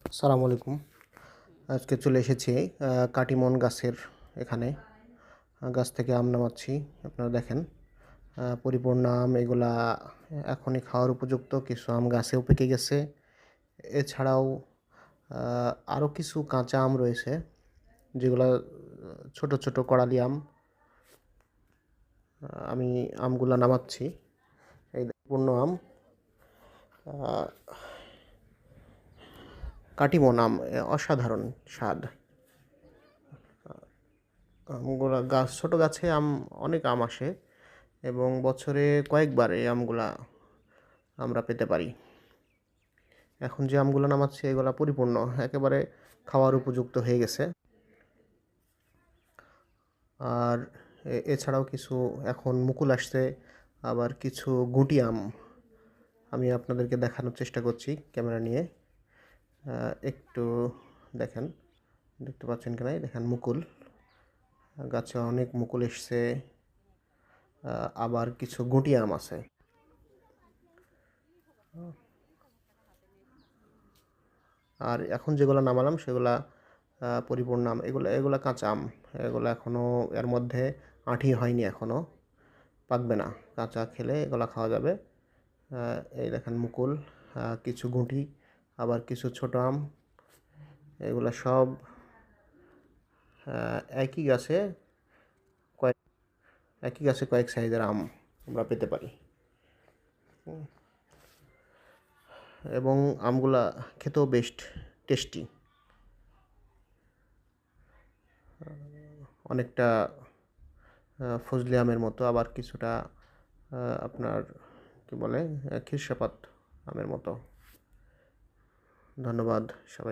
আসসালামু আলাইকুম। আজকে চলে এসেছি কাটিমন গাছের এখানে। গাছ থেকে আম নামাচ্ছি। আপনারা দেখেন পরিপূর্ণ আম এগুলা এখনই খাওয়ার উপযুক্ত। কিছু আম গাছেও পেকে গেছে। এছাড়াও আরও কিছু কাঁচা আম রয়েছে যেগুলা ছোট, ছোট করালি আম। আমি আমগুলা নামাচ্ছি। এই পূর্ণ আম আ কাটিমন আম অসাধারণ স্বাদ। আমগুলা গাছ ছোট গাছে অনেক আম আসে এবং বছরে কয়েকবার এই আমগুলা আমরা পেতে পারি। এখন যে আমগুলো নামাচ্ছি এগুলা পরিপূর্ণ একেবারে খাওয়ার উপযুক্ত হয়ে গেছে। আর এছাড়াও কিছু এখন মুকুল আসছে, আবার কিছু গুটি আম আমি আপনাদেরকে দেখানোর চেষ্টা করছি ক্যামেরা নিয়ে। একটু দেখেন, দেখতে পাচ্ছেন কিনা? এই দেখেন মুকুল, গাছে অনেক মুকুল এসছে। আবার কিছু গুটি আম আছে। আর এখন যেগুলো নামালাম সেগুলা পরিপূর্ণ আম। এগুলা কাঁচা আম। এগুলা এখনও এর মধ্যে আঁটি হয়নি এখনও, পাকবে না। কাঁচা খেলে এগুলা খাওয়া যাবে। এই দেখেন মুকুল, কিছু গুঁটি, আবার কিছু ছোট আম। এগুলা সব একই গাছে কয়েক একই গাছে কয়েক সাইজের আম আমরা পেতে পারি। এবং আমগুলা খেতেও বেশ টেস্টি। অনেকটা ফজলি আমের মতো, আবার কিছুটা আপনার কি বলে খিরসাপাত আমের মতো। ধন্যবাদ সবাই।